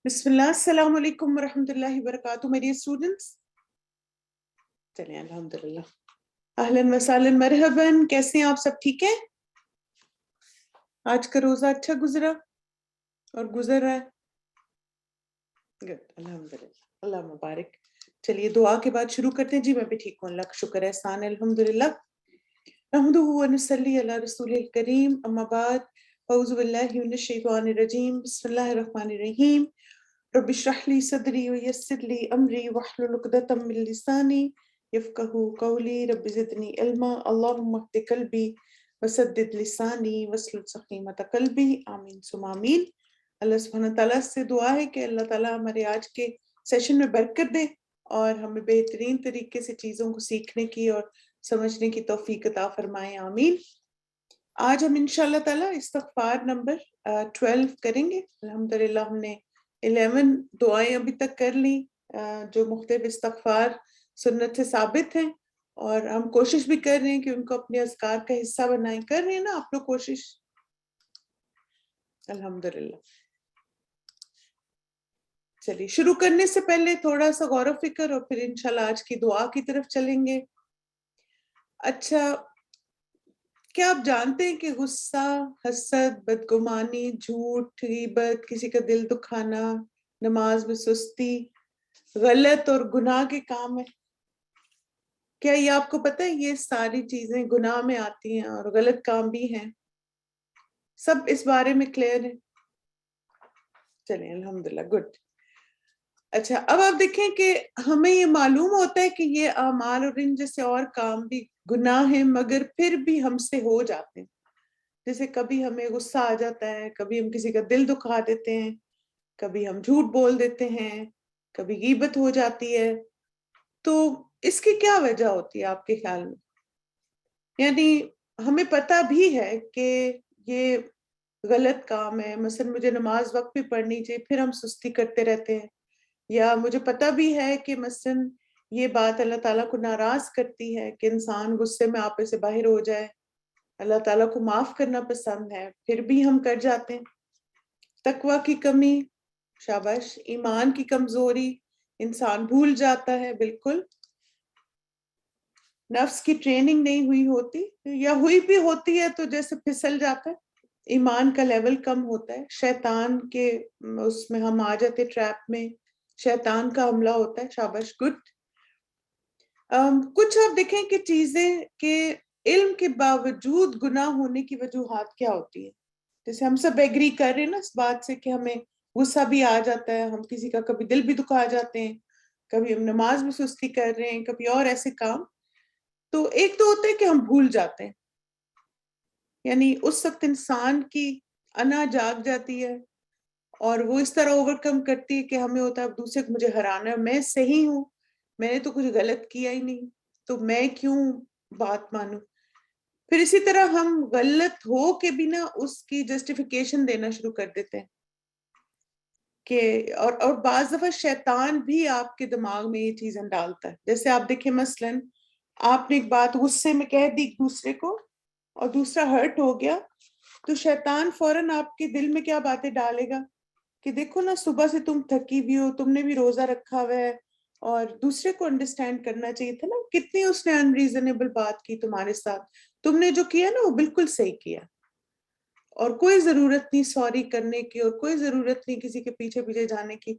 بسم اللہ السلام علیکم ورحمۃ اللہ وبرکاتہ میری اسٹوڈنٹس. چلیں الحمدللہ. اہلاً وسہلاً مرحباً. کیسے ہیں آپ سب؟ ٹھیک ہیں؟ آج کا روزہ اچھا گزرا اور گزر رہا ہے؟ گڈ الحمدللہ. اللہ مبارک. چلیے دعا کے بعد شروع کرتے ہیں. جی میں بھی ٹھیک ہوں، اللہ کا شکر احسان الحمدللہ. نحمدہ ونصلی علی رسول الکریم. اما بعد اعوذ باللہ من الشیطان الرجیم. بسم اللہ الرحمن الرحیم. رب اشرح لی صدری ویسر لی امری واحلل عقدۃ من لسانی یفقہوا قولی. رب زدنی علما. اللہم اہد قلبی وسدد لسانی واسلل سخیمۃ قلبی. آمین ثم آمین. اللہ سبحانہ تعالیٰ سے دعا ہے کہ اللہ تعالیٰ ہمارے آج کے سیشن میں برکت دے اور ہمیں بہترین طریقے سے چیزوں کو سیکھنے کی اور سمجھنے کی توفیق عطا فرمائے. آمین. آج ہم انشاءاللہ تعالیٰ استغفار نمبر 12 کریں گے. الحمدللہ ہم نے 11 دعائیں ابھی تک کر لی جو مختلف استغفار سنت سے ثابت ہیں، اور ہم کوشش بھی کر رہے ہیں کہ ان کو اپنے اذکار کا حصہ بنائیں. کر رہے ہیں نا آپ لوگ کوشش؟ الحمدللہ. چلیے شروع کرنے سے پہلے تھوڑا سا غور و فکر اور پھر انشاءاللہ آج کی دعا کی طرف چلیں گے. اچھا، کیا آپ جانتے ہیں کہ غصہ، حسد، بدگمانی، جھوٹ، غیبت، کسی کا دل دکھانا، نماز میں سستی غلط اور گناہ کے کام ہے؟ کیا یہ آپ کو پتہ ہے یہ ساری چیزیں گناہ میں آتی ہیں اور غلط کام بھی ہیں؟ سب اس بارے میں کلیئر ہے؟ چلیں الحمدللہ. گڈ. اچھا، اب آپ دیکھیں کہ ہمیں یہ معلوم ہوتا ہے کہ یہ اعمال اور ان جیسے اور کام بھی گناہ ہیں، مگر پھر بھی ہم سے ہو جاتے ہیں. جیسے کبھی ہمیں غصہ آ جاتا ہے، کبھی ہم کسی کا دل دکھا دیتے ہیں، کبھی ہم جھوٹ بول دیتے ہیں، کبھی غیبت ہو جاتی ہے. تو اس کی کیا وجہ ہوتی ہے آپ کے خیال میں؟ یعنی ہمیں پتہ بھی ہے کہ یہ غلط کام ہے، مثلا مجھے نماز وقت پہ پڑھنی چاہیے، پھر ہم سستی کرتے رہتے ہیں. یا مجھے پتہ بھی ہے کہ مثلا یہ بات اللہ تعالیٰ کو ناراض کرتی ہے کہ انسان غصے میں آپے سے باہر ہو جائے، اللہ تعالیٰ کو معاف کرنا پسند ہے، پھر بھی ہم کر جاتے ہیں. تقوی کی کمی، شاباش، ایمان کی کمزوری، انسان بھول جاتا ہے. بالکل. نفس کی ٹریننگ نہیں ہوئی ہوتی، یا ہوئی بھی ہوتی ہے تو جیسے پھسل جاتا ہے. ایمان کا لیول کم ہوتا ہے. شیطان کے اس میں ہم آ جاتے، ٹریپ میں شیطان کا حملہ ہوتا ہے. شاباش، گڈ. کچھ آپ دیکھیں کہ چیزیں کہ علم کے باوجود گناہ ہونے کی وجوہات کیا ہوتی ہے. جیسے ہم سب ایگری کر رہے ہیں نا اس بات سے کہ ہمیں غصہ بھی آ جاتا ہے، ہم کسی کا کبھی دل بھی دکھا جاتے ہیں، کبھی ہم نماز میں سستی کر رہے ہیں، کبھی اور ایسے کام. تو ایک تو ہوتا ہے کہ ہم بھول جاتے ہیں، یعنی اس وقت انسان کی انا جاگ جاتی ہے اور وہ اس طرح اوور کم کرتی ہے کہ ہمیں ہوتا ہے اب دوسرے کو مجھے ہرانا ہے، میں صحیح ہوں، میں نے تو کچھ غلط کیا ہی نہیں، تو میں کیوں بات مانوں. پھر اسی طرح ہم غلط ہو کے بھی نا اس کی جسٹیفیکیشن دینا شروع کر دیتے ہیں کہ اور بعض دفعہ شیطان بھی آپ کے دماغ میں یہ چیزیں ڈالتا ہے. جیسے آپ دیکھیں مثلاً آپ نے ایک بات غصے میں کہہ دی دوسرے کو اور دوسرا ہرٹ ہو گیا، تو شیطان فوراً آپ کے دل میں کیا باتیں ڈالے گا کہ دیکھو نا صبح سے تم تھکی بھی ہو، تم نے بھی روزہ رکھا ہوا ہے اور دوسرے کو انڈرسٹینڈ کرنا چاہیے تھا نا، کتنی اس نے انریزنیبل بات کی تمہارے ساتھ، تم نے جو کیا نا وہ بالکل صحیح کیا، اور کوئی ضرورت نہیں سوری کرنے کی اور کوئی ضرورت نہیں کسی کے پیچھے پیچھے جانے کی.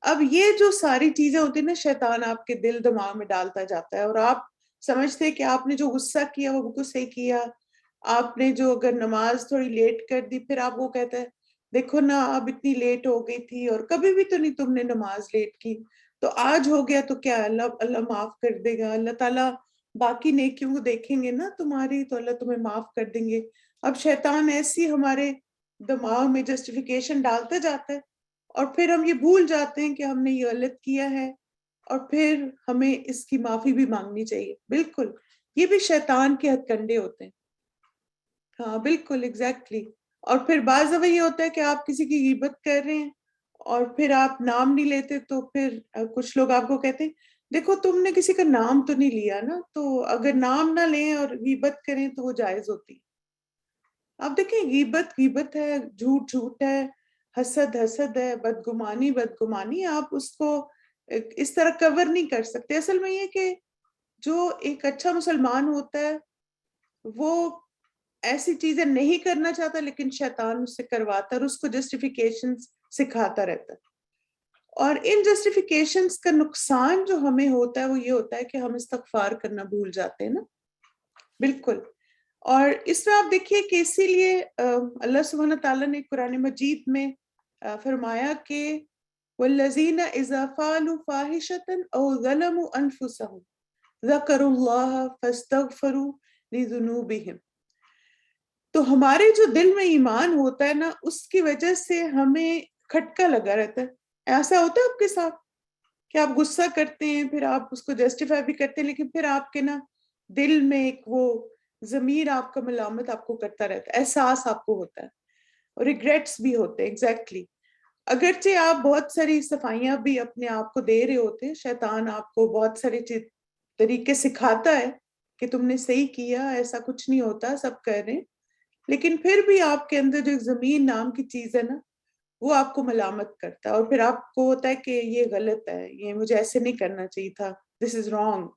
اب یہ جو ساری چیزیں ہوتی ہیں نا شیطان آپ کے دل دماغ میں ڈالتا جاتا ہے، اور آپ سمجھتے کہ آپ نے جو غصہ کیا وہ بالکل صحیح کیا. آپ نے جو اگر نماز تھوڑی لیٹ کر دی، پھر آپ وہ کہتے ہیں دیکھو نا اب اتنی لیٹ ہو گئی تھی اور کبھی بھی تو نہیں تم نے نماز لیٹ کی، تو آج ہو گیا تو کیا اللہ معاف کر دے گا، اللہ تعالیٰ باقی نیکیوں کو دیکھیں گے نا تمہاری تو اللہ تمہیں معاف کر دیں گے. اب شیطان ایسی ہمارے دماغ میں جسٹیفیکیشن ڈالتا جاتا ہے اور پھر ہم یہ بھول جاتے ہیں کہ ہم نے یہ غلط کیا ہے اور پھر ہمیں اس کی معافی بھی مانگنی چاہیے. بالکل، یہ بھی شیطان کے ہتھ کنڈے ہوتے ہیں. ہاں بالکل ایگزیکٹلی. اور پھر بعض دفعہ یہ ہوتا ہے کہ آپ کسی کی غیبت کر رہے ہیں اور پھر آپ نام نہیں لیتے، تو پھر کچھ لوگ آپ کو کہتے ہیں دیکھو تم نے کسی کا نام تو نہیں لیا نا، تو اگر نام نہ لیں اور غیبت کریں تو وہ جائز ہوتی. آپ دیکھیں غیبت غیبت ہے، جھوٹ جھوٹ ہے، حسد حسد ہے، بدگمانی بدگمانی، آپ اس کو اس طرح کور نہیں کر سکتے. اصل میں یہ کہ جو ایک اچھا مسلمان ہوتا ہے وہ ایسی چیزیں نہیں کرنا چاہتا، لیکن شیطان اس سے کرواتا ہے اور اس کو جسٹیفیکیشن سکھاتا رہتا ہے. اور ان جسٹیفیکیشنز کا نقصان جو ہمیں ہوتا ہے وہ یہ ہوتا ہے کہ ہم استغفار کرنا بھول جاتے ہیں نا. بالکل. اور اس میں آپ دیکھیے کہ اسی لیے اللہ سبحانہ تعالیٰ نے قرآن مجید میں فرمایا کہ والذین اذا فعلوا فاحشۃ او ظلموا انفسهم ذکروا اللہ فاستغفروا لذنوبہم. تو ہمارے جو دل میں ایمان ہوتا ہے نا، اس کی وجہ سے ہمیں کھٹکا لگا رہتا ہے. ایسا ہوتا ہے آپ کے ساتھ کہ آپ غصہ کرتے ہیں، پھر آپ اس کو جسٹیفائی بھی کرتے ہیں، لیکن پھر آپ کے نا دل میں ایک وہ ضمیر آپ کا ملامت آپ کو کرتا رہتا ہے، احساس آپ کو ہوتا ہے اور ریگریٹس بھی ہوتے ہیں. ایگزیکٹلی. اگرچہ آپ بہت ساری صفائیاں بھی اپنے آپ کو دے رہے ہوتے ہیں، شیطان آپ کو بہت سارے طریقے سکھاتا ہے کہ تم نے صحیح کیا، ایسا کچھ نہیں ہوتا، سب کر رہے ہیں، لیکن پھر بھی آپ کے اندر جو زمین نام کی چیز ہے نا وہ آپ کو ملامت کرتا ہے، اور پھر آپ کو ہوتا ہے کہ یہ غلط ہے، یہ مجھے ایسے نہیں کرنا چاہیے تھا، دس از رانگ.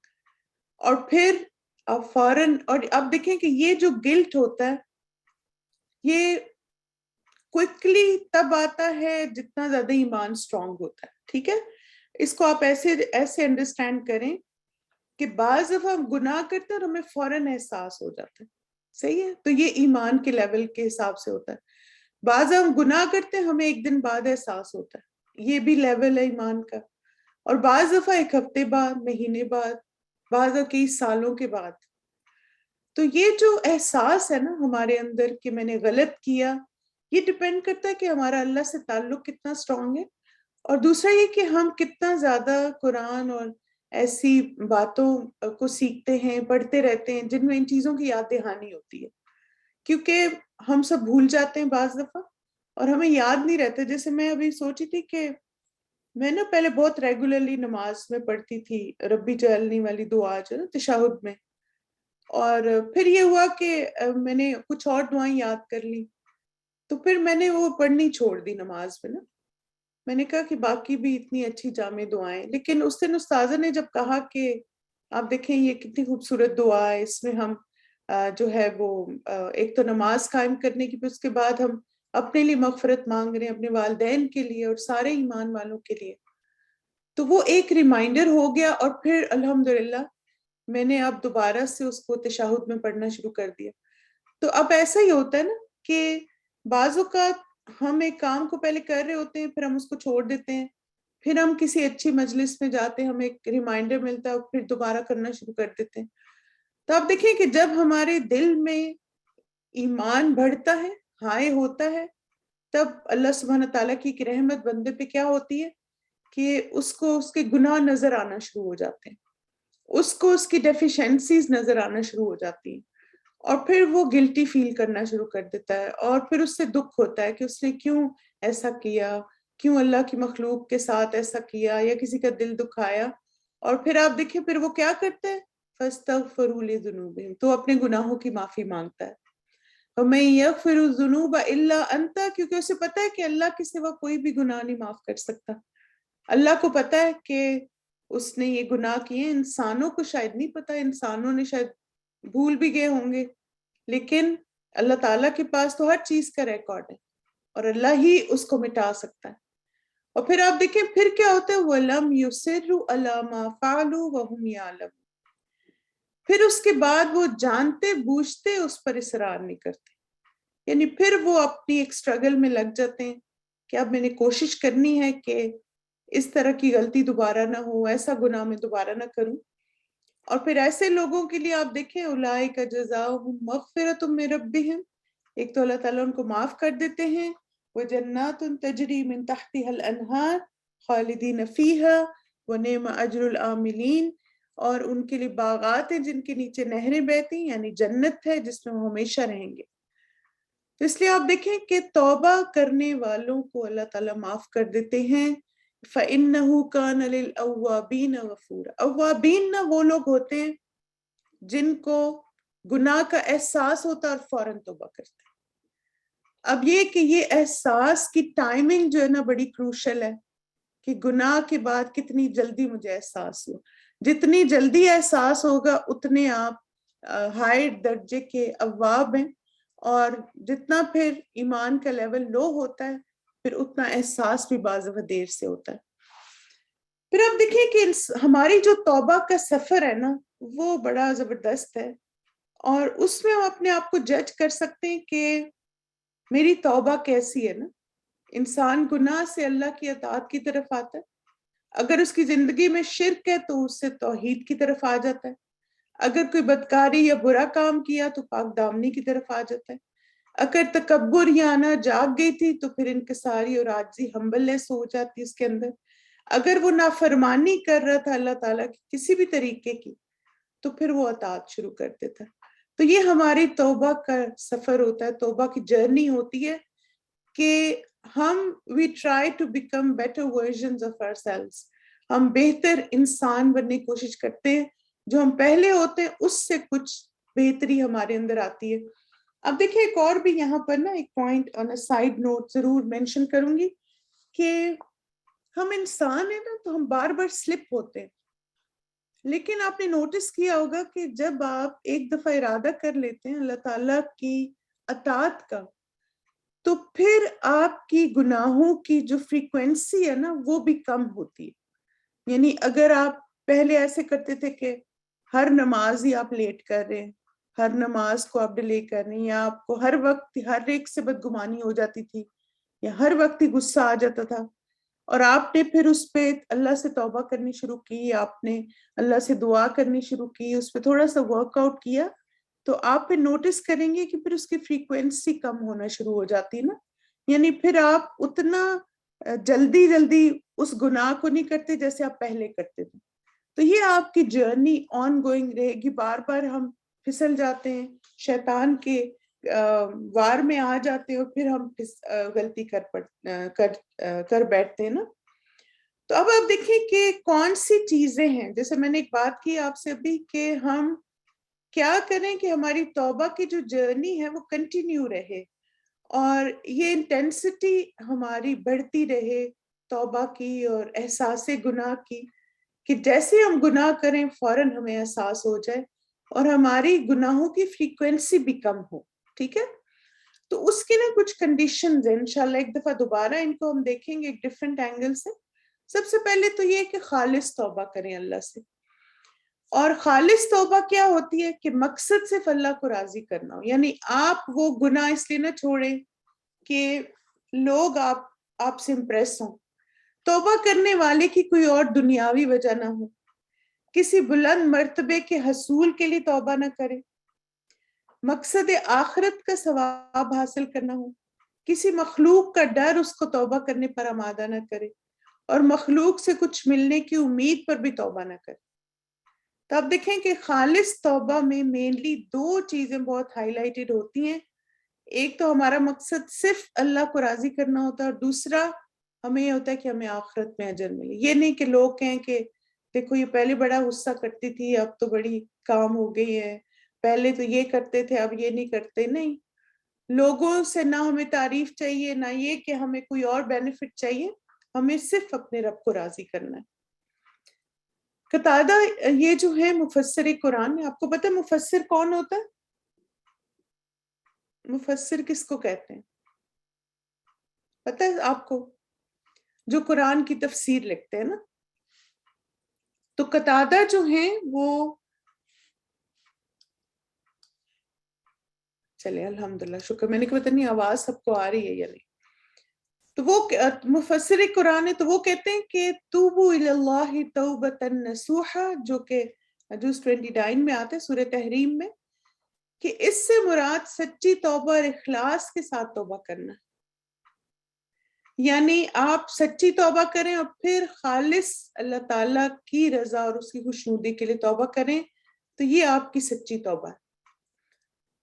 اور پھر آپ فوراً، اور اب دیکھیں کہ یہ جو گلٹ ہوتا ہے یہ کوئکلی تب آتا ہے جتنا زیادہ ایمان اسٹرانگ ہوتا ہے. ٹھیک ہے، اس کو آپ ایسے انڈرسٹینڈ کریں کہ بعض دفعہ ہم گناہ کرتے ہیں اور ہمیں فوراً احساس ہو جاتا ہے. صحیح ہے، تو یہ ایمان کے لیول کے حساب سے ہوتا ہے. بعض ہم گناہ کرتے ہیں ہمیں ایک دن بعد احساس ہوتا ہے، یہ بھی لیول ہے ایمان کا. اور بعض دفعہ ایک ہفتے بعد، مہینے بعد، بعض کئی سالوں کے بعد. تو یہ جو احساس ہے نا ہمارے اندر کہ میں نے غلط کیا، یہ ڈپینڈ کرتا ہے کہ ہمارا اللہ سے تعلق کتنا اسٹرانگ ہے، اور دوسرا یہ کہ ہم کتنا زیادہ قرآن اور ایسی باتوں کو سیکھتے ہیں، پڑھتے رہتے ہیں جن میں ان چیزوں کی یاد دہانی ہوتی ہے. کیونکہ ہم سب بھول جاتے ہیں بعض دفعہ اور ہمیں یاد نہیں رہتا. جیسے میں ابھی سوچی تھی کہ میں نا پہلے بہت ریگولرلی نماز میں پڑھتی تھی ربی جعلنی والی دعا جو نا تشہد میں، اور پھر یہ ہوا کہ میں نے کچھ اور دعائیں یاد کر لی، تو پھر میں نے وہ پڑھنی چھوڑ دی نماز میں نا. میں نے کہا کہ باقی بھی اتنی اچھی جامع دعائیں، لیکن اس دن استاذہ نے جب کہا کہ آپ دیکھیں یہ کتنی خوبصورت دعا ہے، اس میں ہم جو ہے وہ ایک تو نماز قائم کرنے کی، پھر اس کے بعد ہم اپنے لیے مغفرت مانگ رہے ہیں، اپنے والدین کے لیے اور سارے ایمان والوں کے لیے. تو وہ ایک ریمائنڈر ہو گیا، اور پھر الحمدللہ میں نے اب دوبارہ سے اس کو تشہد میں پڑھنا شروع کر دیا. تو اب ایسا ہی ہوتا ہے نا کہ بعض اوقات ہم ایک کام کو پہلے کر رہے ہوتے ہیں، پھر ہم اس کو چھوڑ دیتے ہیں، پھر ہم کسی اچھی مجلس میں جاتے ہیں، ہمیں ایک ریمائنڈر ملتا ہے اور پھر دوبارہ کرنا شروع کر دیتے ہیں. تو آپ دیکھیں کہ جب ہمارے دل میں ایمان بڑھتا ہے، ہائے ہوتا ہے، تب اللہ سبحانہ تعالیٰ کی ایک رحمت بندے پہ کیا ہوتی ہے کہ اس کو اس کے گناہ نظر آنا شروع ہو جاتے ہیں، اس کو اس کی ڈیفیشنسیز نظر آنا شروع ہو جاتی ہیں، اور پھر وہ گلٹی فیل کرنا شروع کر دیتا ہے، اور پھر اس سے دکھ ہوتا ہے کہ اس نے کیوں ایسا کیا، کیوں اللہ کی مخلوق کے ساتھ ایسا کیا یا کسی کا دل دکھایا. اور پھر آپ دیکھیں پھر وہ کیا کرتے ہیں، فَاسْتَغْفِرُوا لِذُنُوبِهِمْ، تو اپنے گناہوں کی معافی مانگتا ہے. وَمَن يَغْفِرُ الذُّنُوبَ إِلَّا أَنْتَ، کیونکہ اسے پتہ ہے کہ اللہ کے سوا کوئی بھی گناہ نہیں معاف کر سکتا. اللہ کو پتہ ہے کہ اس نے یہ گناہ کیے، انسانوں کو شاید نہیں پتہ، انسانوں نے شاید بھول بھی گئے ہوں گے، لیکن اللہ تعالیٰ کے پاس تو ہر چیز کا ریکارڈ ہے اور اللہ ہی اس کو مٹا سکتا ہے. اور پھر آپ دیکھیں پھر کیا ہوتا ہے، وَلَمْ يُصِرُّوا عَلَىٰ مَا فَعَلُوا وَهُمْ يَعْلَمُونَ، پھر اس کے بعد وہ جانتے بوجھتے اس پر اصرار نہیں کرتے، یعنی پھر وہ اپنی ایک اسٹرگل میں لگ جاتے ہیں کہ اب میں نے کوشش کرنی ہے کہ اس طرح کی غلطی دوبارہ نہ ہو، ایسا گناہ میں دوبارہ نہ کروں. اور پھر ایسے لوگوں کے لیے آپ دیکھیں اولئک جزاؤہم مغفرۃ من ربہم، ایک تو اللہ تعالیٰ ان کو معاف کر دیتے ہیں، وجنات تجری من تحتها الانہار خالدین فیہا ونعم اجر العاملین، اور ان کے لیے باغات ہیں جن کے نیچے نہریں بہتی ہیں، یعنی جنت ہے جس میں وہ ہمیشہ رہیں گے. تو اس لیے آپ دیکھیں کہ توبہ کرنے والوں کو اللہ تعالیٰ معاف کر دیتے ہیں. فَإِنَّهُ كَانَ لِلْأَوَّابِينَ غَفُورًا، اوابین نہ وہ لوگ ہوتے ہیں جن کو گناہ کا احساس ہوتا ہے اور فوراً توبہ کرتے ہیں. اب یہ کہ یہ احساس کی ٹائمنگ جو ہے نا بڑی کروشل ہے کہ گناہ کے بعد کتنی جلدی مجھے احساس ہو. جتنی جلدی احساس ہوگا اتنے آپ ہائی درجے کے اواب ہیں, اور جتنا پھر ایمان کا لیول لو ہوتا ہے پھر اتنا احساس بھی بعض دفعہ دیر سے ہوتا ہے. پھر آپ دیکھیں کہ ہماری جو توبہ کا سفر ہے نا وہ بڑا زبردست ہے, اور اس میں ہم اپنے آپ کو جج کر سکتے ہیں کہ میری توبہ کیسی ہے نا. انسان گناہ سے اللہ کی اطاعت کی طرف آتا ہے, اگر اس کی زندگی میں شرک ہے تو اس سے توحید کی طرف آ جاتا ہے, اگر کوئی بدکاری یا برا کام کیا تو پاک دامنی کی طرف آ جاتا ہے, اگر تکبر یا انا جاگ گئی تھی تو پھر انکساری اور عاجزی ہمبلنس ہو جاتی اس کے اندر, اگر وہ نافرمانی کر رہا تھا اللہ تعالیٰ کی کسی بھی طریقے کی تو پھر وہ اطاعت شروع کر دیتا. تو یہ ہماری توبہ کا سفر ہوتا ہے, توبہ کی جرنی ہوتی ہے کہ ہم we try to become better versions of ourselves. ہم بہتر انسان بننے کی کوشش کرتے ہیں, جو ہم پہلے ہوتے ہیں اس سے کچھ بہتری ہمارے اندر آتی ہے. اب دیکھیں ایک اور بھی یہاں پر نا ایک point on a side note ضرور مینشن کروں گی کہ ہم انسان ہیں نا تو ہم بار بار سلپ ہوتے ہیں, لیکن آپ نے نوٹس کیا ہوگا کہ جب آپ ایک دفعہ ارادہ کر لیتے ہیں اللہ تعالیٰ کی اطاعت کا تو پھر آپ کی گناہوں کی جو فریکوینسی ہے نا وہ بھی کم ہوتی ہے. یعنی اگر آپ پہلے ایسے کرتے تھے کہ ہر نماز ہی آپ لیٹ کر رہے ہیں, ہر نماز کو آپ ڈیلے کر رہے ہیں, یا آپ کو ہر وقت ہر ایک سے بدگمانی ہو جاتی تھی, یا ہر وقت ہی غصہ آ جاتا تھا, اور آپ نے پھر اس پہ اللہ سے توبہ کرنی شروع کی, آپ نے اللہ سے دعا کرنی شروع کی, اس پہ تھوڑا سا ورک آؤٹ کیا, تو آپ پھر نوٹس کریں گے کہ پھر اس کی فریکوینسی کم ہونا شروع ہو جاتی نا. یعنی پھر آپ اتنا جلدی اس گناہ کو نہیں کرتے جیسے آپ پہلے کرتے تھے. تو یہ آپ کی جرنی آن گوئنگ رہے گی, بار بار ہم پھسل جاتے ہیں, شیطان کے وار میں آ جاتے ہیں, اور پھر ہم غلطی کر بیٹھتے ہیں نا. تو اب آپ دیکھیں کہ کون سی چیزیں ہیں, جیسے میں نے ایک بات کی آپ سے ابھی کہ ہم کیا کریں کہ ہماری توبہ کی جو جرنی ہے وہ کنٹینیو رہے, اور یہ انٹینسٹی ہماری بڑھتی رہے توبہ کی اور احساس گناہ کی, کہ جیسے ہم گناہ کریں فوراً ہمیں احساس ہو جائے اور ہماری گناہوں کی فریکوینسی بھی کم ہو. ٹھیک ہے, تو اس کی نا کچھ کنڈیشنز ہیں, انشاءاللہ ایک دفعہ دوبارہ ان کو ہم دیکھیں گے ایک ڈفرینٹ اینگل سے. سب سے پہلے تو یہ کہ خالص توبہ کریں اللہ سے, اور خالص توبہ کیا ہوتی ہے کہ مقصد صرف اللہ کو راضی کرنا ہو. یعنی آپ وہ گناہ اس لیے نہ چھوڑیں کہ لوگ آپ سے امپریس ہوں, توبہ کرنے والے کی کوئی اور دنیاوی وجہ نہ ہو, کسی بلند مرتبے کے حصول کے لیے توبہ نہ کرے, مقصد آخرت کا ثواب حاصل کرنا ہو, کسی مخلوق کا ڈر اس کو توبہ کرنے پر آمادہ نہ کرے, اور مخلوق سے کچھ ملنے کی امید پر بھی توبہ نہ کرے. تو آپ دیکھیں کہ خالص توبہ میں مینلی دو چیزیں بہت ہائی لائٹڈ ہوتی ہیں. ایک تو ہمارا مقصد صرف اللہ کو راضی کرنا ہوتا ہے, اور دوسرا ہمیں یہ ہوتا ہے کہ ہمیں آخرت میں اجر ملے. یہ نہیں کہ لوگ کہیں کہ دیکھو یہ پہلے بڑا غصہ کرتی تھی اب تو بڑی کام ہو گئی ہے, پہلے تو یہ کرتے تھے اب یہ نہیں کرتے. نہیں, لوگوں سے نہ ہمیں تعریف چاہیے نہ یہ کہ ہمیں کوئی اور بینیفٹ چاہیے, ہمیں صرف اپنے رب کو راضی کرنا ہے. قتادہ یہ جو ہے مفسر قرآن ہے, آپ کو پتہ ہے مفسر کون ہوتا ہے؟ مفسر کس کو کہتے ہیں پتہ ہے آپ کو؟ جو قرآن کی تفسیر لکھتے ہیں نا. تو قتادہ جو ہیں وہ چلے الحمدللہ شکر, میں نے کہا پتہ نہیں آواز سب کو آ رہی ہے یا نہیں. تو وہ مفسر قرآن ہے, تو وہ کہتے ہیں کہ توبو الی اللہ توبۃ نصوحا, جو کہ جز 29 میں آتا ہے سورہ تحریم میں, کہ اس سے مراد سچی توبہ اور اخلاص کے ساتھ توبہ کرنا. یعنی آپ سچی توبہ کریں اور پھر خالص اللہ تعالیٰ کی رضا اور اس کی خوشنودی کے لیے توبہ کریں, تو یہ آپ کی سچی توبہ ہے.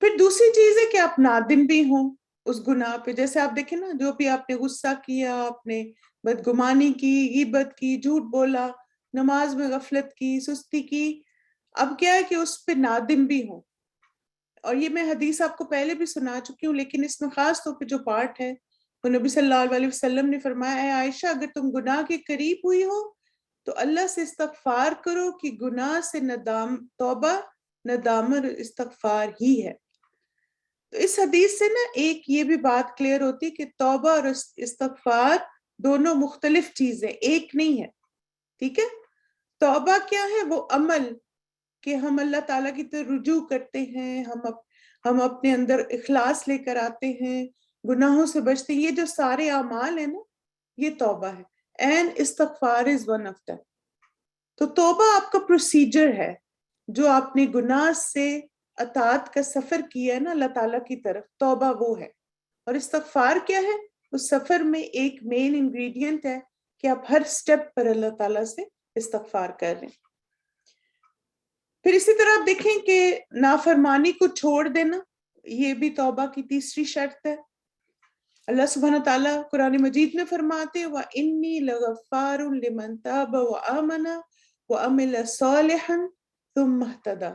پھر دوسری چیز ہے کہ آپ نادم بھی ہوں اس گناہ پہ. جیسے آپ دیکھیں نا, جو بھی آپ نے غصہ کیا, آپ نے بدگمانی کی, غیبت کی, جھوٹ بولا, نماز میں غفلت کی, سستی کی, اب کیا ہے کہ اس پہ نادم بھی ہوں, اور یہ میں حدیث آپ کو پہلے بھی سنا چکی ہوں، لیکن اس میں خاص طور پہ جو پارٹ ہے وہ نبی صلی اللہ علیہ وسلم نے فرمایا، اے عائشہ اگر تم گناہ کے قریب ہوئی ہو تو اللہ سے استغفار کرو کہ گناہ سے توبہ ندامت اور استغفار ہی ہے۔ تو اس حدیث سے نا ایک یہ بھی بات کلیئر ہوتی کہ توبہ اور استغفار دونوں مختلف چیزیں، ایک نہیں ہے، ٹھیک ہے؟ توبہ کیا ہے؟ وہ عمل کہ ہم اللہ تعالیٰ کی طرف رجوع کرتے ہیں، ہم اپنے اندر اخلاص لے کر آتے ہیں، گناہوں سے بچتے ہیں، یہ جو سارے اعمال ہیں نا یہ توبہ ہے۔ اینڈ استغفار از ون آف them۔ تو توبہ آپ کا پروسیجر ہے، جو آپ نے گناہ سے اطاعت کا سفر کیا ہے نا اللہ تعالیٰ کی طرف، توبہ وہ ہے۔ اور استغفار کیا ہے؟ اس سفر میں ایک مین انگریڈینٹ ہے کہ آپ ہر سٹیپ پر اللہ تعالیٰ سے استغفار کر رہے ہیں۔ پھر اسی طرح آپ دیکھیں کہ نافرمانی کو چھوڑ دینا، یہ بھی توبہ کی تیسری شرط ہے۔ اللہ سبحانہ تعالیٰ قرآن مجید میں فرماتے ہیں وَإِنِّي لَغَفَّارٌ لِمَن تَابَ وَآمَنَ وَعَمِلَ صَالِحًا ثُمَّ اهْتَدَىٰ،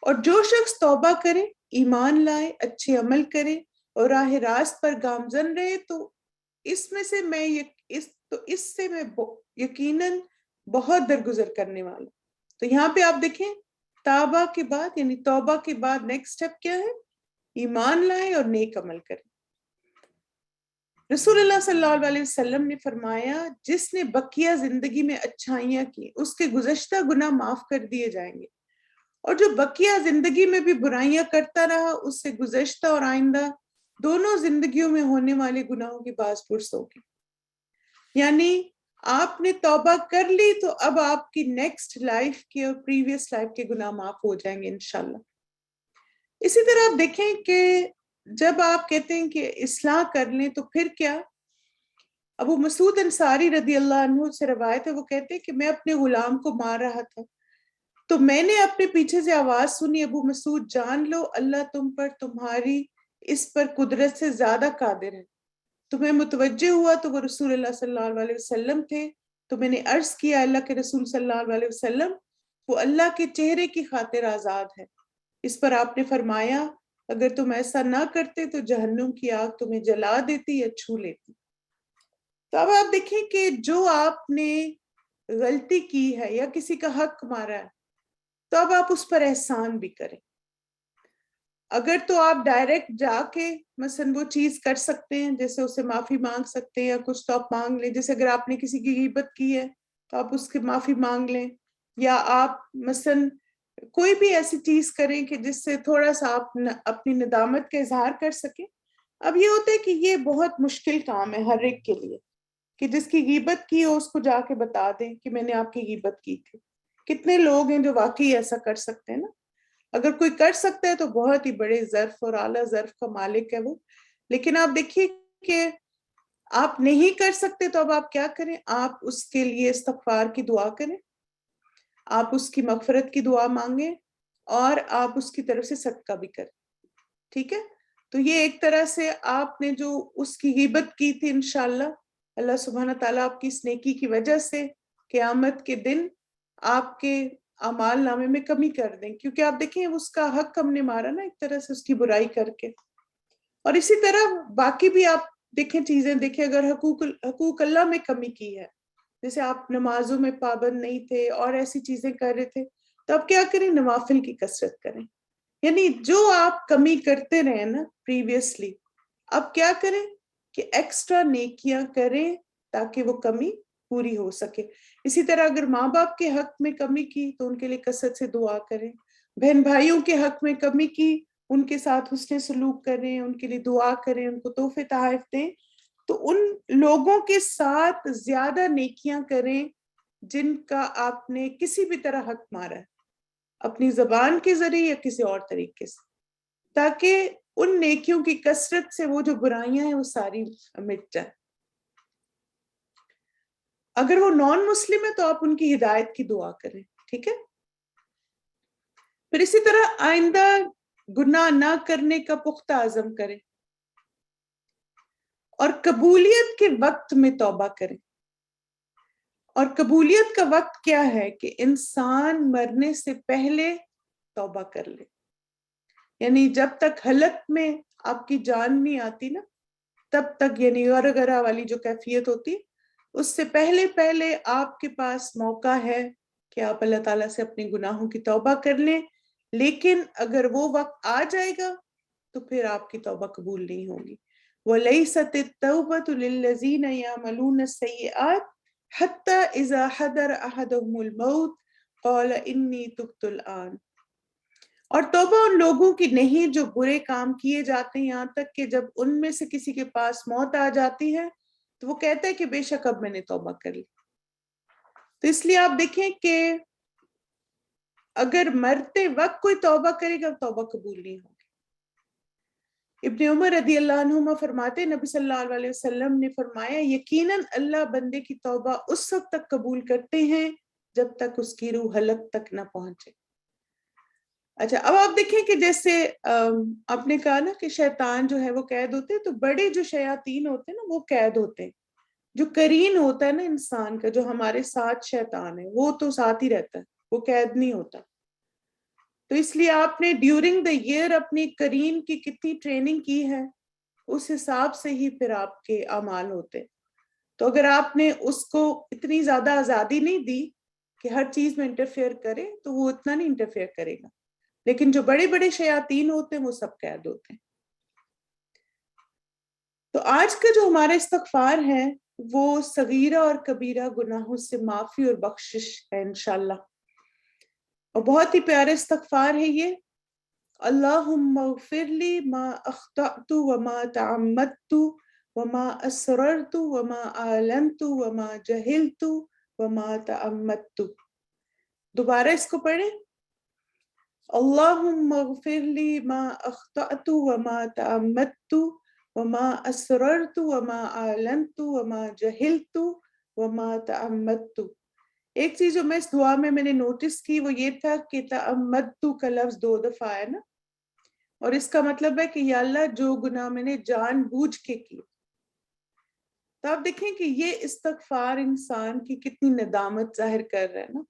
اور جو شخص توبہ کرے، ایمان لائے، اچھے عمل کرے اور راہ راست پر گامزن رہے تو اس سے میں یقیناً بہت درگزر کرنے والا۔ تو یہاں پہ آپ دیکھیں توبہ کے بعد، یعنی توبہ کے بعد نیکسٹ سٹیپ کیا ہے؟ ایمان لائے اور نیک عمل کرے۔ رسول اللہ صلی اللہ علیہ وسلم نے فرمایا جس نے بقیہ زندگی میں اچھائیاں کی اس کے گزشتہ گناہ معاف کر دیے جائیں گے، اور جو بقیہ زندگی میں بھی برائیاں کرتا رہا اس سے گزشتہ اور آئندہ دونوں زندگیوں میں ہونے والے گناہوں کی باز پرس ہوگی۔ یعنی آپ نے توبہ کر لی تو اب آپ کی نیکسٹ لائف کے اور پریویس لائف کے گناہ معاف ہو جائیں گے انشاءاللہ۔ اسی طرح آپ دیکھیں کہ جب آپ کہتے ہیں کہ اصلاح کر لیں تو پھر کیا؟ ابو مسعود انصاری رضی اللہ عنہ سے روایت ہے، وہ کہتے ہیں کہ میں اپنے غلام کو مار رہا تھا تو میں نے اپنے پیچھے سے آواز سنی، ابو مسعود جان لو اللہ تم پر تمہاری اس پر قدرت سے زیادہ قادر ہے۔ تو میں متوجہ ہوا تو وہ رسول اللہ صلی اللہ علیہ وسلم تھے، تو میں نے عرض کیا اللہ کے رسول صلی اللہ علیہ وسلم، وہ اللہ کے چہرے کی خاطر آزاد ہے۔ اس پر آپ نے فرمایا اگر تم ایسا نہ کرتے تو جہنم کی آگ تمہیں جلا دیتی یا چھو لیتی۔ تو اب آپ دیکھیں کہ جو آپ نے غلطی کی ہے یا کسی کا حق مارا ہے تو اب آپ اس پر احسان بھی کریں۔ اگر تو آپ ڈائریکٹ جا کے مثلا وہ چیز کر سکتے ہیں، جیسے اسے معافی مانگ سکتے ہیں یا کچھ تو آپ مانگ لیں، جیسے اگر آپ نے کسی کی غیبت کی ہے تو آپ اس کی معافی مانگ لیں، یا آپ مثلا کوئی بھی ایسی چیز کریں کہ جس سے تھوڑا سا آپ اپنی ندامت کا اظہار کر سکیں۔ اب یہ ہوتا ہے کہ یہ بہت مشکل کام ہے ہر ایک کے لیے کہ جس کی غیبت کی ہو اس کو جا کے بتا دیں کہ میں نے آپ کی غیبت کی تھی۔ کتنے لوگ ہیں جو واقعی ایسا کر سکتے ہیں نا؟ اگر کوئی کر سکتا ہے تو بہت ہی بڑے ظرف اور اعلیٰ ظرف کا مالک ہے وہ۔ لیکن آپ دیکھیے کہ آپ نہیں کر سکتے تو اب آپ کیا کریں؟ آپ اس کے لیے استغفار کی دعا کریں، آپ اس کی مغفرت کی دعا مانگیں، اور آپ اس کی طرف سے صدقہ بھی کریں، ٹھیک ہے؟ تو یہ ایک طرح سے آپ نے جو اس کی غیبت کی تھی انشاءاللہ اللہ سبحانہ تعالیٰ آپ کی اس نیکی کی وجہ سے قیامت کے دن آپ کے اعمال نامے میں کمی کر دیں، کیونکہ آپ دیکھیں اس کا حق ہم نے مارا نا ایک طرح سے اس کی برائی کر کے۔ اور اسی طرح باقی بھی آپ دیکھیں چیزیں، دیکھیں اگر حقوق اللہ میں کمی کی ہے، جیسے آپ نمازوں میں پابند نہیں تھے اور ایسی چیزیں کر رہے تھے، تو آپ کیا کریں؟ نوافل کی کثرت کریں۔ یعنی جو آپ کمی کرتے رہے نا پریویسلی، اب کیا کریں کہ ایکسٹرا نیکیاں کریں تاکہ وہ کمی پوری ہو سکے۔ اسی طرح اگر ماں باپ کے حق میں کمی کی تو ان کے لیے کثرت سے دعا کریں، بہن بھائیوں کے حق میں کمی کی ان کے ساتھ حسن سلوک کریں، ان کے لیے دعا کریں، ان کو تحفے تحائف دیں، تو ان لوگوں کے ساتھ زیادہ نیکیاں کریں جن کا آپ نے کسی بھی طرح حق مارا ہے، اپنی زبان کے ذریعے یا کسی اور طریقے سے، تاکہ ان نیکیوں کی کثرت سے وہ جو برائیاں ہیں وہ ساری مٹ جائیں۔ اگر وہ نان مسلم ہے تو آپ ان کی ہدایت کی دعا کریں، ٹھیک ہے؟ پھر اسی طرح آئندہ گناہ نہ کرنے کا پختہ عزم کریں، اور قبولیت کے وقت میں توبہ کریں۔ اور قبولیت کا وقت کیا ہے؟ کہ انسان مرنے سے پہلے توبہ کر لے۔ یعنی جب تک حلق میں آپ کی جان نہیں آتی نا تب تک یعنی غرغرہ والی جو کیفیت ہوتی اس سے پہلے پہلے آپ کے پاس موقع ہے کہ آپ اللہ تعالیٰ سے اپنے گناہوں کی توبہ کر لیں، لیکن اگر وہ وقت آ جائے گا تو پھر آپ کی توبہ قبول نہیں ہوگی۔ وَلَيْسَتِ التَّوْبَةُ لِلَّذِينَ يَعْمَلُونَ السَّيِّئَاتِ حَتَّى إِذَا حَضَرَ أَحَدَهُمُ الْمَوْتُ قَالَ إِنِّي تُبْتُ الْآنَ، اور توبہ ان لوگوں کی نہیں جو برے کام کیے جاتے ہیں یہاں تک کہ جب ان میں سے کسی کے پاس موت آ جاتی ہے تو وہ کہتا ہے کہ بے شک اب میں نے توبہ کر لی۔ تو اس لیے آپ دیکھیں کہ اگر مرتے وقت کوئی توبہ کرے گا توبہ قبول نہیں ہوگی۔ ابن عمر رضی اللہ عنہما فرماتے نبی صلی اللہ علیہ وسلم نے فرمایا یقیناً اللہ بندے کی توبہ اس وقت تک قبول کرتے ہیں جب تک اس کی روح حلق تک نہ پہنچے۔ اچھا اب آپ دیکھیں کہ جیسے آپ نے کہا نا کہ شیطان جو ہے وہ قید ہوتے ہیں، تو بڑے جو شیاطین ہوتے ہیں نا وہ قید ہوتے ہیں۔ جو قرین ہوتا ہے نا انسان کا، جو ہمارے ساتھ شیطان ہے وہ تو ساتھ ہی رہتا ہے، وہ قید نہیں ہوتا۔ تو اس لیے آپ نے ڈیورنگ دا ایئر اپنی قرین کی کتنی ٹریننگ کی ہے اس حساب سے ہی پھر آپ کے اعمال ہوتے۔ تو اگر آپ نے اس کو اتنی زیادہ آزادی نہیں دی کہ ہر چیز میں انٹرفیئر کرے تو وہ اتنا نہیں انٹرفیئر کرے گا، لیکن جو بڑے بڑے شیاطین ہوتے ہیں وہ سب قید ہوتے ہیں۔ تو آج کا جو ہمارا استغفار ہے وہ صغیرہ اور کبیرہ گناہوں سے معافی اور بخشش ہے انشاءاللہ، اور بہت ہی پیارا استغفار ہے یہ۔ اللہم اغفر لی ما اخطأت وما تعمدت وما اسررت وما اعلنت وما جہلت وما تعمدت۔ دوبارہ اس کو پڑھیں، اللہم اغفر لی ما اخطأت وما تعمدت وما اسررت وما اعلنت وما جہلت وما تعمدت۔ ایک چیز جو میں اس دعا میں نے نوٹس کی وہ یہ تھا کہ تعمدت کا لفظ 2 دفعہ ہے نا، اور اس کا مطلب ہے کہ یا اللہ جو گناہ میں نے جان بوجھ کے کیے۔ تو آپ دیکھیں کہ یہ استغفار انسان کی کتنی ندامت ظاہر کر رہا ہے نا،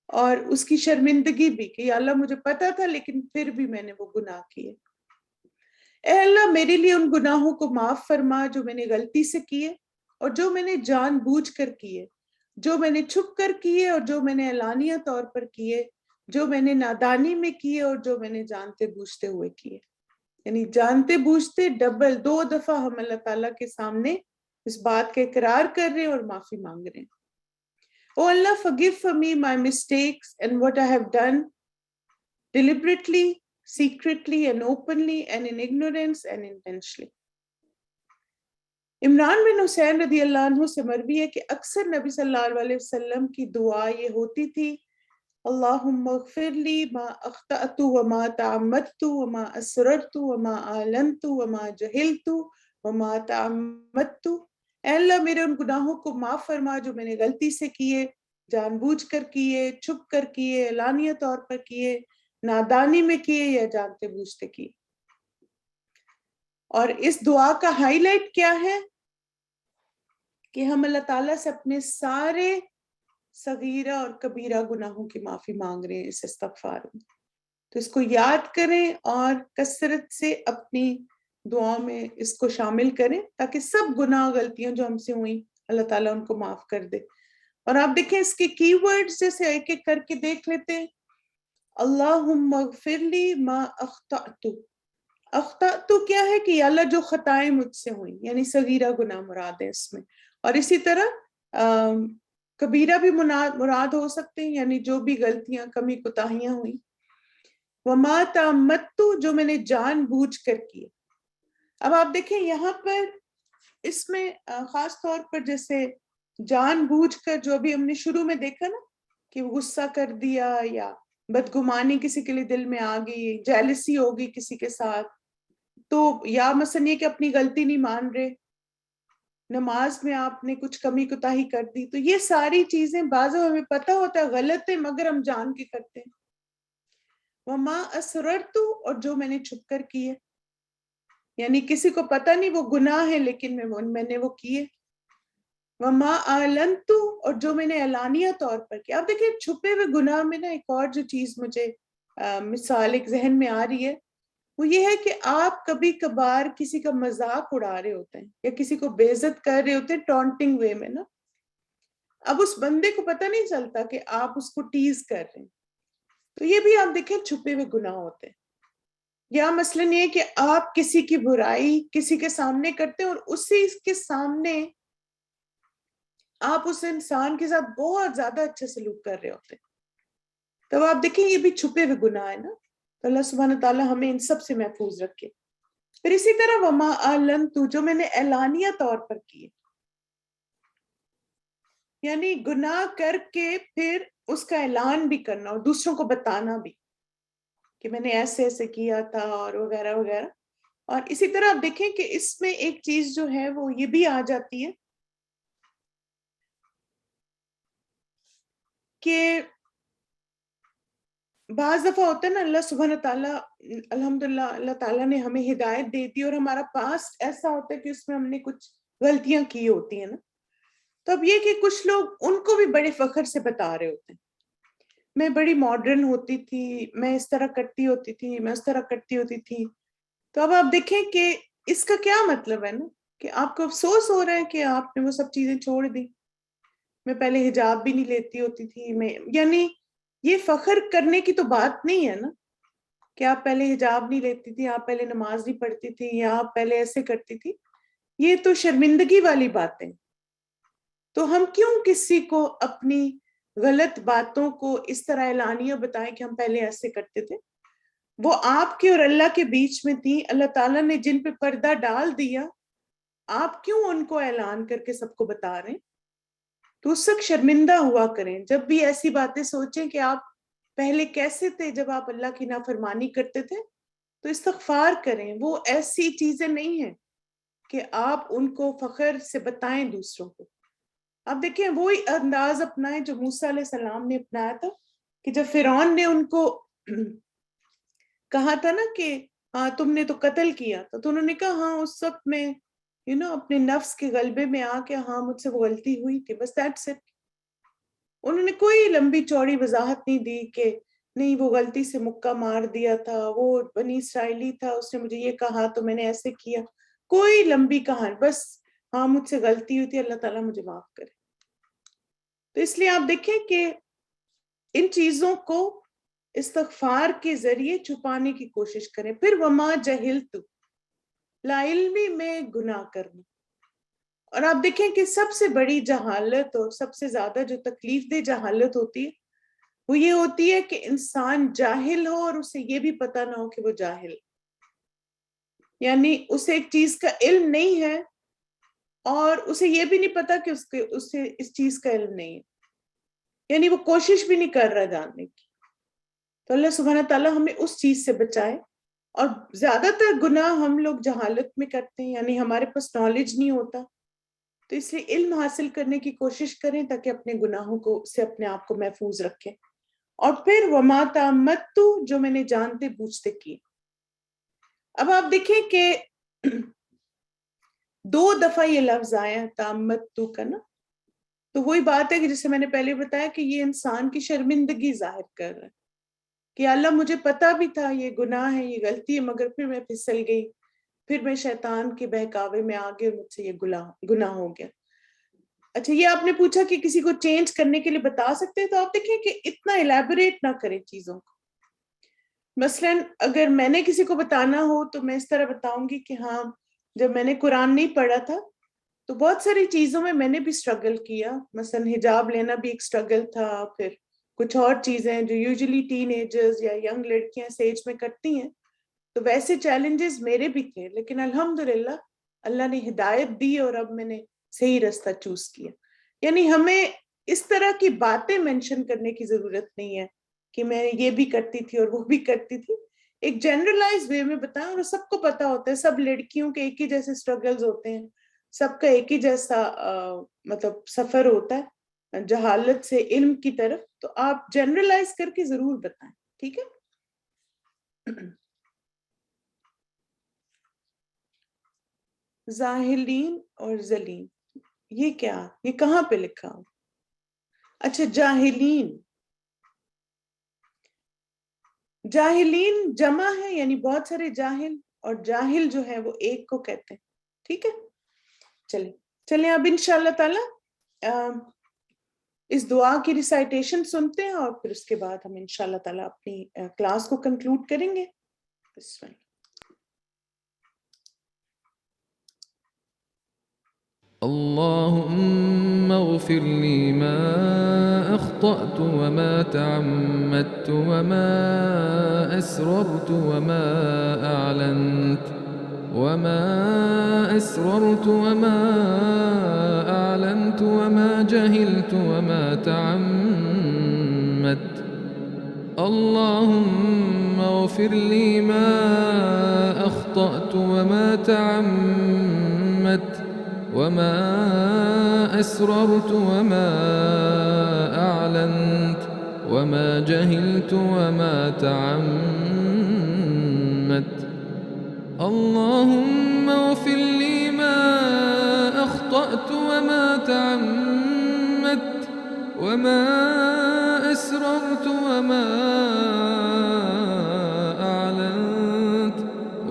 اور اس کی شرمندگی بھی کہ یا اللہ مجھے پتا تھا لیکن پھر بھی میں نے وہ گناہ کیے۔ اے اللہ میرے لیے ان گناہوں کو معاف فرما جو میں نے غلطی سے کیے اور جو میں نے جان بوجھ کر کیے، جو میں نے چھپ کر کیے اور جو میں نے اعلانیہ طور پر کیے، جو میں نے نادانی میں کیے اور جو میں نے جانتے بوجھتے ہوئے کیے۔ یعنی جانتے بوجھتے ڈبل 2 دفعہ ہم اللہ تعالیٰ کے سامنے اس بات کا اقرار کر رہے ہیں اور معافی مانگ رہے ہیں۔ Oh Allah, forgive for me my mistakes and what I have done deliberately, secretly and openly and in ignorance and intentionally۔ Imran بن حسین رضی اللہ عنہ سے مروی ہے کہ اکثر نبی صلی اللہ علیہ وسلم کی دعا یہ ہوتی تھی، اللہم اغفر لی ما اخطأت وما تعمدت وما اسررت وما اعلنت وما جہلت وما تعمدت۔ اے اللہ میرے ان گناہوں کو معاف فرما جو میں نے غلطی سے کیے، جان بوجھ کر کیے، چھپ کر کیے، اعلانیہ طور پر کیے، نادانی میں کیے یا جانتے بوجھتے کیے۔ اور اس دعا کا ہائی لائٹ کیا ہے کہ ہم اللہ تعالیٰ سے اپنے سارے صغیرہ اور کبیرہ گناہوں کی معافی مانگ رہے ہیں اس استغفار میں۔ تو اس کو یاد کریں اور کثرت سے اپنی دعاؤں میں اس کو شامل کریں تاکہ سب گناہ غلطیاں جو ہم سے ہوئیں اللہ تعالیٰ ان کو معاف کر دے۔ اور آپ دیکھیں اس کے کی ورڈز جیسے ایک ایک کر کے دیکھ لیتے ہیں۔ اللہم اغفر لی ما اخطأت، اخطأت کیا ہے کہ یا اللہ جو خطائیں مجھ سے ہوئیں، یعنی صغیرہ گناہ مراد ہے اس میں، اور اسی طرح کبیرہ بھی مراد ہو سکتے ہیں، یعنی جو بھی غلطیاں کمی کوتاہیاں ہوئیں۔ وما تعمدت جو میں نے جان بوجھ کر کیے۔ اب آپ دیکھیں یہاں پر اس میں خاص طور پر جیسے جان بوجھ کر جو ابھی ہم نے شروع میں دیکھا نا کہ غصہ کر دیا یا بدگمانی کسی کے لیے دل میں آ گئی، جیلسی ہوگی کسی کے ساتھ، تو یا مثلا یہ کہ اپنی غلطی نہیں مان رہے، نماز میں آپ نے کچھ کمی کوتاہی کر دی، تو یہ ساری چیزیں بعض ہمیں پتہ ہوتا ہے غلط ہے مگر ہم جان کے کرتے ہیں۔ وما اسررت اور جو میں نے چھپ کر کیے، یعنی کسی کو پتہ نہیں وہ گناہ ہے لیکن میں نے وہ کیے۔ وما اعلنت اور جو میں نے اعلانیہ طور پر کیا۔ اب دیکھیں چھپے ہوئے گناہ میں نا ایک اور جو چیز مجھے مثال ایک ذہن میں آ رہی ہے وہ یہ ہے کہ آپ کبھی کبھار کسی کا مذاق اڑا رہے ہوتے ہیں یا کسی کو بے عزت کر رہے ہوتے ہیں ٹونٹنگ وے میں نا. اب اس بندے کو پتہ نہیں چلتا کہ آپ اس کو ٹیز کر رہے ہیں. تو یہ بھی آپ دیکھیں چھپے ہوئے گناہ ہوتے ہیں. یا مثلاً یہ کہ آپ کسی کی برائی کسی کے سامنے کرتے ہیں اور اسی کے سامنے آپ اس انسان کے ساتھ بہت زیادہ اچھا سلوک کر رہے ہوتے ہیں. تو آپ دیکھیں یہ بھی چھپے ہوئے گناہ ہے نا. تو اللہ سبحانہ تعالیٰ ہمیں ان سب سے محفوظ رکھے. پھر اسی طرح وما اعلنت، جو میں نے اعلانیہ طور پر کی، یعنی گناہ کر کے پھر اس کا اعلان بھی کرنا اور دوسروں کو بتانا بھی کہ میں نے ایسے ایسے کیا تھا اور وغیرہ وغیرہ. اور اسی طرح آپ دیکھیں کہ اس میں ایک چیز جو ہے وہ یہ بھی آ جاتی ہے کہ بعض دفعہ ہوتا ہے نا اللہ سبحانہ تعالیٰ، الحمدللہ اللہ تعالیٰ نے ہمیں ہدایت دے دی اور ہمارا پاسٹ ایسا ہوتا ہے کہ اس میں ہم نے کچھ غلطیاں کی ہوتی ہیں نا. تو اب یہ کہ کچھ لوگ ان کو بھی بڑے فخر سے بتا رہے ہوتے ہیں میں بڑی ماڈرن ہوتی تھی، میں اس طرح کرتی ہوتی تھی، میں اس طرح کرتی ہوتی تھی. تو اب آپ دیکھیں کہ اس کا کیا مطلب ہے نا کہ آپ کو افسوس ہو رہا ہے کہ آپ نے وہ سب چیزیں چھوڑ دی. میں پہلے حجاب بھی نہیں لیتی ہوتی تھی، میں یعنی یہ فخر کرنے کی تو بات نہیں ہے نا کہ آپ پہلے حجاب نہیں لیتی تھی، آپ پہلے نماز نہیں پڑھتی تھی، یا آپ پہلے ایسے کرتی تھی. یہ تو شرمندگی والی باتیں. تو ہم کیوں کسی کو اپنی غلط باتوں کو اس طرح اعلانیہ بتائیں کہ ہم پہلے ایسے کرتے تھے؟ وہ آپ کے اور اللہ کے بیچ میں تھی. اللہ تعالیٰ نے جن پہ پردہ ڈال دیا، آپ کیوں ان کو اعلان کر کے سب کو بتا رہے ہیں؟ تو اس وقت شرمندہ ہوا کریں. جب بھی ایسی باتیں سوچیں کہ آپ پہلے کیسے تھے جب آپ اللہ کی نافرمانی کرتے تھے، تو استغفار کریں. وہ ایسی چیزیں نہیں ہیں کہ آپ ان کو فخر سے بتائیں دوسروں کو. اب دیکھیں وہی انداز اپنائیں جو موسیٰ علیہ السلام نے اپنایا تھا کہ جب فرعون نے ان کو کہا تھا نا کہ ہاں تم نے تو قتل کیا تو انہوں نے کہا ہاں اس وقت میں اپنے نفس کے غلبے میں آ کے ہاں مجھ سے وہ غلطی ہوئی تھی، بس دیٹس اٹ. انہوں نے کوئی لمبی چوڑی وضاحت نہیں دی کہ نہیں وہ غلطی سے مکہ مار دیا تھا، وہ بنی اسرائیلی تھا، اس نے مجھے یہ کہا تو میں نے ایسے کیا. کوئی لمبی کہانی، بس ہاں مجھ سے غلطی ہوئی تھی، اللہ تعالیٰ مجھے معاف کرے. تو اس لیے آپ دیکھیں کہ ان چیزوں کو استغفار کے ذریعے چھپانے کی کوشش کریں. پھر وما جہلت، لا علمی میں گناہ کرنا. اور آپ دیکھیں کہ سب سے بڑی جہالت اور سب سے زیادہ جو تکلیف دہ جہالت ہوتی ہے وہ یہ ہوتی ہے کہ انسان جاہل ہو اور اسے یہ بھی پتہ نہ ہو کہ وہ جاہل، یعنی اسے ایک چیز کا علم نہیں ہے اور اسے یہ بھی نہیں پتا کہ اسے اس چیز کا علم نہیں ہے، یعنی وہ کوشش بھی نہیں کر رہا جاننے کی. تو اللہ سبحانہ تعالیٰ ہمیں اس چیز سے بچائے. اور زیادہ تر گناہ ہم لوگ جہالت میں کرتے ہیں، یعنی ہمارے پاس نالج نہیں ہوتا. تو اس لیے علم حاصل کرنے کی کوشش کریں تاکہ اپنے گناہوں کو سے اپنے آپ کو محفوظ رکھیں. اور پھر وما تعمدت، جو میں نے جانتے بوجھتے کی. اب آپ دیکھیں کہ 2 دفعہ یہ لفظ آیا تعمدت کا نا، تو وہی بات ہے کہ جسے میں نے پہلے بتایا کہ یہ انسان کی شرمندگی ظاہر کر رہا ہے کہ اللہ مجھے پتا بھی تھا یہ گناہ ہے، یہ غلطی ہے، مگر پھر میں پھسل گئی، پھر میں شیطان کے بہکاوے میں آگے اور مجھ سے یہ گناہ ہو گیا. اچھا یہ آپ نے پوچھا کہ کسی کو چینج کرنے کے لیے بتا سکتے ہیں، تو آپ دیکھیں کہ اتنا الیبوریٹ نہ کریں چیزوں کو. مثلاً اگر میں نے کسی کو بتانا ہو تو میں اس طرح بتاؤں گی کہ ہاں جب میں نے قرآن نہیں پڑھا تھا تو بہت ساری چیزوں میں نے بھی اسٹرگل کیا. مثلاً حجاب لینا بھی ایک اسٹرگل تھا، پھر کچھ اور چیزیں جو یوزلی ٹین ایجرز یا ینگ لڑکیاں اس ایج میں کرتی ہیں، تو ویسے چیلنجز میرے بھی تھے، لیکن الحمدللہ اللہ نے ہدایت دی اور اب میں نے صحیح راستہ چوز کیا. یعنی ہمیں اس طرح کی باتیں مینشن کرنے کی ضرورت نہیں ہے کہ میں یہ بھی کرتی تھی اور وہ بھی کرتی تھی. ایک جنرلائز وے میں بتائیں، اور سب کو پتا ہوتا ہے، سب لڑکیوں کے ایک ہی جیسے اسٹرگلز ہوتے ہیں، سب کا ایک ہی جیسا مطلب سفر ہوتا ہے جہالت سے علم کی طرف. تو آپ جنرلائز کر کے ضرور بتائیں، ٹھیک ہے. زاہلین اور ذلین، یہ کیا، یہ کہاں پہ لکھا ہو؟ اچھا جاہلین، جاہلین جمع ہے یعنی بہت سارے جاہل، اور جاہل جو ہے وہ ایک کو کہتے ہیں. ٹھیک ہے، چلیں اب انشاءاللہ تعالی اس دعا کی ریسائٹیشن سنتے ہیں اور پھر اس کے بعد ہم انشاءاللہ تعالی اپنی کلاس کو کنکلوڈ کریں گے. بسم اللہ. اللهم اغفر لي ما أخطأت وما تعمدت وما أسررت وما أعلنت وما أسررت وما أعلنت وما جهلت وما تعمدت. اللهم اغفر لي ما أخطأت وما تعمدت وما أسررت وما أعلنت وما جهلت وما تعمدت. اللهم اغفر لي ما أخطأت وما تعمدت وما أسررت وما أعلنت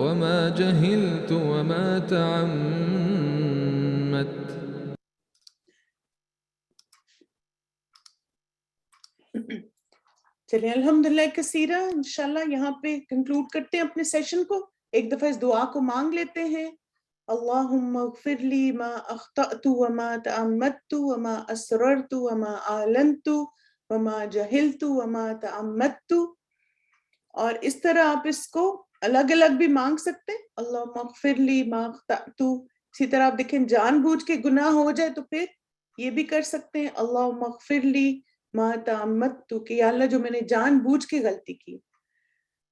وما جهلت وما تعمدت. چلیے الحمدللہ کثیرہ، انشاءاللہ یہاں پہ کنکلوڈ کرتے ہیں اپنے سیشن کو. ایک دفعہ اس دعا کو مانگ لیتے ہیں. اللہم اغفر لی ما اخطأت وما تعمدت وما اسررت وما اعلنت وما جہلت وما تعمدت. اور اس طرح آپ اس کو الگ الگ بھی مانگ سکتے ہیں. اللہم اغفر لی ما اخطأت، اسی طرح آپ دیکھیں جان بوجھ کے گناہ ہو جائے تو پھر یہ بھی کر سکتے ہیں اللہم اغفر لی ما تعمدت، کہ یا اللہ جو میں نے جان بوجھ کے غلطی کی.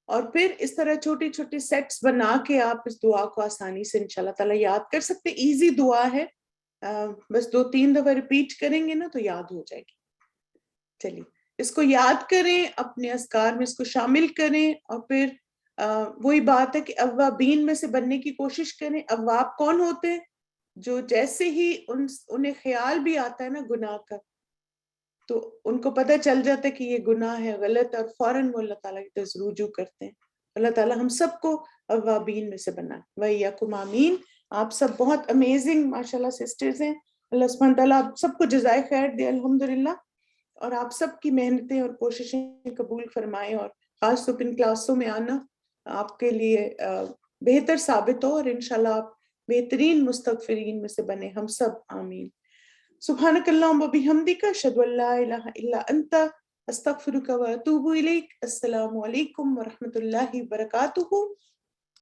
اور پھر اس طرح چھوٹی چھوٹی سیٹس بنا کے آپ اس دعا کو آسانی سے انشاءاللہ تعالیٰ یاد کر سکتے. ایزی دعا ہے، بس 2-3 دفعہ ریپیٹ کریں گے نا تو یاد ہو جائے گی. چلیے اس کو یاد کریں، اپنے اذکار میں اس کو شامل کریں، اور پھر وہی بات ہے کہ اوابین میں سے بننے کی کوشش کریں. اواب کون ہوتے ہیں؟ جو جیسے ہی انہیں خیال بھی آتا ہے نا گناہ کا، تو ان کو پتہ چل جاتا ہے کہ یہ گناہ ہے غلط، اور فوراً وہ اللہ تعالیٰ کی طرف رجوع کرتے ہیں. اللہ تعالیٰ ہم سب کو اوابین میں سے بنائے. وَإِيَّاكُمْ آمین. آپ سب بہت امیزنگ ماشاءاللہ سسٹرز ہیں. اللہ سبحانہ تعالیٰ آپ سب کو جزائے خیر دے الحمدللہ، اور آپ سب کی محنتیں اور کوششیں قبول فرمائے، اور خاص طور پر ان کلاسوں میں آنا آپ کے لیے بہتر ثابت ہو، اور انشاءاللہ آپ بہترین مستغفرین میں سے بنے ہم سب. آمین. سبحانک اللہم وبحمدک، اشہد ان لا الہ الا انت، استغفرک واتوب الیک. السلام علیکم ورحمۃ اللہ وبرکاتہ.